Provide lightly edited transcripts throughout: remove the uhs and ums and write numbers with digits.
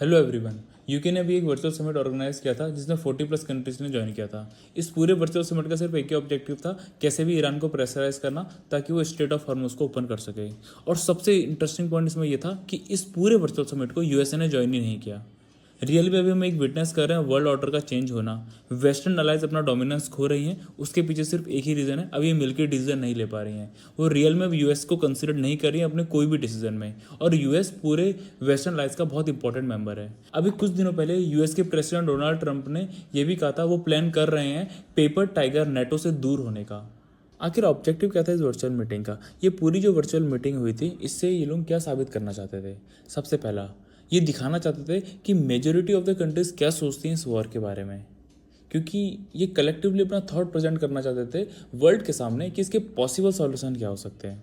Hello everyone. UK ने अभी एक वर्चुअल समिट ऑर्गेनाइज किया था जिसमें 40+ कंट्रीज ने ज्वाइन किया था। इस पूरे वर्चुअल समिट का सिर्फ एक ही ऑब्जेक्टिव था, कैसे भी ईरान को प्रेशराइज करना ताकि वो स्ट्रेट ऑफ हॉर्मुज को ओपन कर सके। और सबसे इंटरेस्टिंग पॉइंट इसमें यह था कि इस पूरे वर्चुअल समिट को यूएसए ने ज्वाइन ही नहीं किया। रियल में अभी हम एक विटनेस कर रहे हैं वर्ल्ड ऑर्डर का चेंज होना। वेस्टर्न अलाइज अपना डोमिनेंस खो रही हैं, उसके पीछे सिर्फ एक ही रीज़न है, अब ये मिलकर डिसीजन नहीं ले पा रही हैं। वो रियल में अब यूएस को कंसिडर नहीं कर रही हैं अपने कोई भी डिसीजन में, और यूएस पूरे वेस्टर्न अलाइज का बहुत इंपॉर्टेंट मेंबर है। अभी कुछ दिनों पहले यूएस के प्रेसिडेंट डोनाल्ड ट्रंप ने यह भी कहा था वो प्लान कर रहे हैं पेपर टाइगर नेटो से दूर होने का। आखिर ऑब्जेक्टिव क्या था इस वर्चुअल मीटिंग का? ये पूरी जो वर्चुअल मीटिंग हुई थी, इससे ये लोग क्या साबित करना चाहते थे? सबसे पहला ये दिखाना चाहते थे कि मेजोरिटी ऑफ द कंट्रीज क्या सोचती हैं इस वॉर के बारे में, क्योंकि ये कलेक्टिवली अपना थॉट प्रेजेंट करना चाहते थे वर्ल्ड के सामने कि इसके पॉसिबल सॉल्यूशन क्या हो सकते हैं।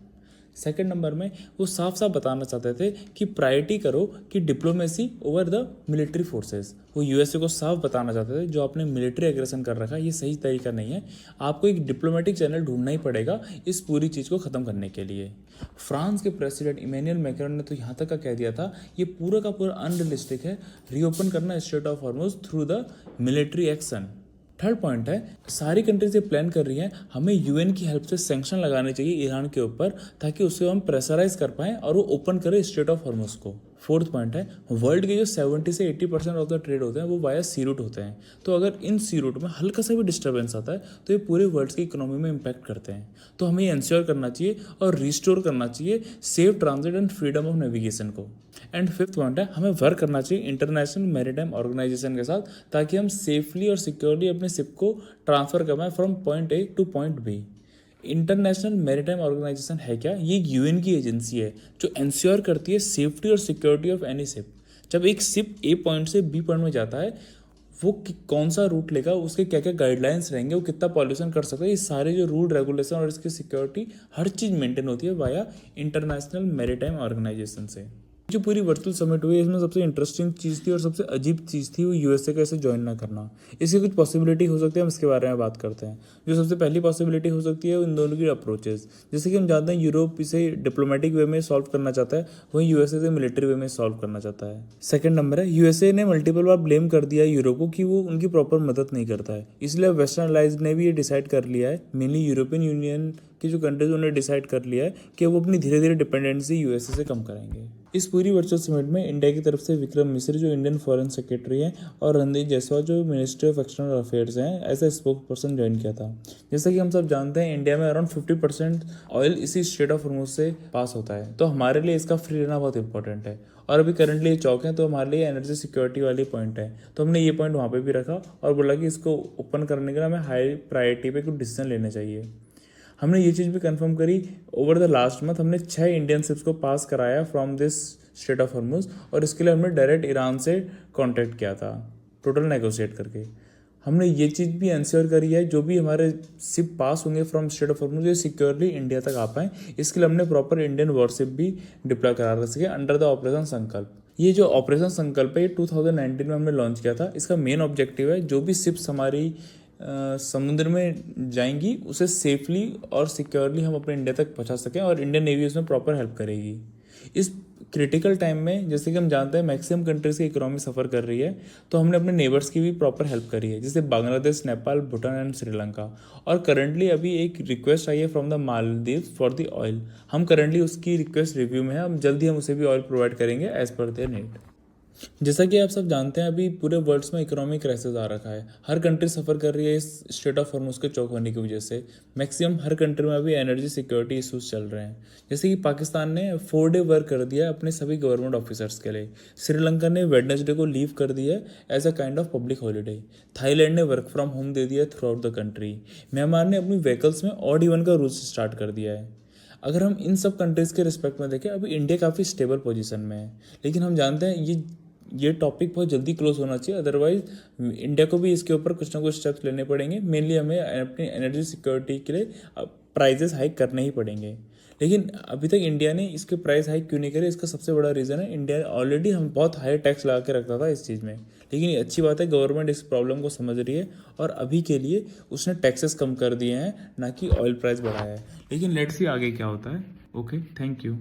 सेकंड नंबर में वो साफ साफ बताना चाहते थे कि प्रायोरिटी करो कि diplomacy over the military forces. वो यूएसए को साफ बताना चाहते थे जो आपने मिलिट्री एग्रेशन कर रखा है ये सही तरीका नहीं है, आपको एक डिप्लोमेटिक चैनल ढूंढना ही पड़ेगा इस पूरी चीज़ को ख़त्म करने के लिए। फ्रांस के प्रेसिडेंट इमैनुअल मैक्रोन ने तो यहाँ तक का कह दिया था ये पूरा का पूरा अनरियलिस्टिक है रीओपन करना straight of Hormuz through the military action. Third point है सारी कंट्रीज ये प्लान कर रही हैं हमें यूएन की हेल्प से सैंक्शन लगाने चाहिए ईरान के ऊपर ताकि उसे हम प्रेशराइज कर पाएं और वो ओपन करे स्ट्रेट ऑफ हॉर्मुज को। फोर्थ पॉइंट है वर्ल्ड के जो 70 से 80% ऑफ द ट्रेड होते हैं वो वाया सी रूट होते हैं, तो अगर इन सी रूट में हल्का सा भी डिस्टर्बेंस आता है तो ये पूरे वर्ल्ड की इकोनॉमी में इम्पैक्ट करते हैं। तो हमें ये इंश्योर करना चाहिए और रिस्टोर करना चाहिए safe transit and freedom of navigation को। एंड फिफ्थ पॉइंट है हमें वर्क करना चाहिए इंटरनेशनल मैरीटाइम ऑर्गेनाइजेशन के साथ ताकि हम सेफली और सिक्योरली अपने शिप को ट्रांसफर कर पाएं from point A to point B. International maritime organization है क्या? ये एक यूएन की एजेंसी है जो इंश्योर करती है सेफ्टी और सिक्योरिटी ऑफ एनी शिप। जब एक शिप ए पॉइंट से बी पॉइंट में जाता है वो कौन सा रूट लेगा, उसके क्या क्या गाइडलाइंस रहेंगे, वो कितना पॉल्यूशन कर सकता है, ये सारे जो रूल रेगुलेशन और इसकी सिक्योरिटी हर चीज़ मेंटेन होती है वाया इंटरनेशनल मैरीटाइम ऑर्गेनाइजेशन से। जो पूरी वर्चुअल समिट हुई इसमें सबसे इंटरेस्टिंग चीज़ थी और सबसे अजीब चीज़ थी वो यूएसए का इसे ज्वाइन ना करना। इसकी कुछ पॉसिबिलिटी हो सकती है, हम इसके बारे में बात करते हैं। जो सबसे पहली पॉसिबिलिटी हो सकती है इन दोनों की अप्रोचेस। जैसे कि हम जानते हैं यूरोप इसे डिप्लोमेटिक वे में सॉल्व करना चाहता है, वहीं यूएसए से मिलिट्री वे में सॉल्व करना चाहता है। सेकंड नंबर है यूएसए ने मल्टीपल बार ब्लेम कर दिया है यूरोप को कि वो उनकी प्रॉपर मदद नहीं करता है, इसलिए वेस्टर्न अलाइज ने भी ये डिसाइड कर लिया है, मेनली यूरोपियन यूनियन की जो कंट्रीज उन्होंने डिसाइड कर लिया है कि वो अपनी धीरे धीरे डिपेंडेंसी यूएसए से कम करेंगे। इस पूरी वर्चुअल समिट में इंडिया की तरफ से विक्रम मिश्र जो इंडियन फॉरेन सेक्रेटरी हैं और रणदीप जायसवाल जो मिनिस्ट्री ऑफ एक्सटर्नल अफेयर्स हैं as a spoke person join किया था। जैसा कि हम सब जानते हैं इंडिया में अराउंड 50% ऑयल इसी स्ट्रेट ऑफ हॉर्मुज से पास होता है, तो हमारे लिए इसका फ्री रहना बहुत इंपॉर्टेंट है। और अभी करंटली ये चौक है तो हमारे लिए एनर्जी सिक्योरिटी वाली पॉइंट है, तो हमने ये पॉइंट वहाँ पे भी रखा और बोला कि इसको ओपन करने के लिए हमें हाई प्रायोरिटी पे कुछ डिसीजन लेने चाहिए। हमने ये चीज़ भी कंफर्म करी ओवर द लास्ट मंथ हमने 6 इंडियन शिप्स को पास कराया from this straight of Hormuz, और इसके लिए हमने डायरेक्ट ईरान से कॉन्टैक्ट किया था टोटल नेगोशिएट करके। हमने ये चीज़ भी इंश्योर करी है जो भी हमारे शिप पास होंगे फ्रॉम स्ट्रेट ऑफ हॉर्मुज ये सिक्योरली इंडिया तक आ पाएँ, इसके लिए हमने प्रॉपर इंडियन वॉरशिप भी डिप्लॉय करा रख सके अंडर द ऑपरेशन संकल्प। ये जो ऑपरेशन संकल्प है ये 2019 में हमने लॉन्च किया था। इसका मेन ऑब्जेक्टिव है जो भी शिप्स हमारी समुद्र में जाएंगी उसे सेफली और सिक्योरली हम अपने इंडिया तक पहुंचा सकें और इंडियन नेवी उसमें प्रॉपर हेल्प करेगी। इस क्रिटिकल टाइम में जैसे कि हम जानते हैं मैक्सिमम कंट्रीज़ की इकोनॉमी सफ़र कर रही है, तो हमने अपने नेबर्स की भी प्रॉपर हेल्प करी है जैसे बांग्लादेश, नेपाल, भूटान एंड श्रीलंका। और करंटली अभी एक रिक्वेस्ट आई है from the Maldives for the oil, हम करंटली उसकी रिक्वेस्ट रिव्यू में है, हम जल्दी हम उसे भी ऑयल प्रोवाइड करेंगे एज पर देयर नीड। जैसा कि आप सब जानते हैं अभी पूरे वर्ल्ड में इकोनॉमिक क्राइसिस आ रखा है, हर कंट्री सफ़र कर रही है इस स्ट्रेट ऑफ हॉर्मुज के चौक होने की वजह से। मैक्सिमम हर कंट्री में अभी एनर्जी सिक्योरिटी इशूज़ चल रहे हैं। जैसे कि पाकिस्तान ने 4 डे वर्क कर दिया अपने सभी गवर्नमेंट ऑफिसर्स के लिए, श्रीलंका ने वेडनेसडे को लीव कर दिया as a kind of public holiday, Thailand ने वर्क फ्रॉम होम दे दिया throughout the country, Myanmar ने अपनी व्हीकल्स में ऑड इवन का रूल्स स्टार्ट कर दिया है। अगर हम इन सब कंट्रीज़ के रिस्पेक्ट में देखें अभी इंडिया काफ़ी स्टेबल पोजीशन में है, लेकिन हम जानते हैं ये टॉपिक बहुत जल्दी क्लोज होना चाहिए, अदरवाइज इंडिया को भी इसके ऊपर कुछ ना कुछ स्टेप्स लेने पड़ेंगे। मेनली हमें अपनी एनर्जी सिक्योरिटी के लिए प्राइजेस हाइक करने ही पड़ेंगे। लेकिन अभी तक इंडिया ने इसके प्राइस हाइक क्यों नहीं करे, इसका सबसे बड़ा रीज़न है इंडिया ऑलरेडी हम बहुत हाई टैक्स लगा के रखता था इस चीज़ में। लेकिन ये अच्छी बात है गवर्नमेंट इस प्रॉब्लम को समझ रही है और अभी के लिए उसने टैक्सेस कम कर दिए हैं ना कि ऑयल प्राइस बढ़ाया है। लेकिन लेट्स सी आगे क्या होता है। Okay, thank you.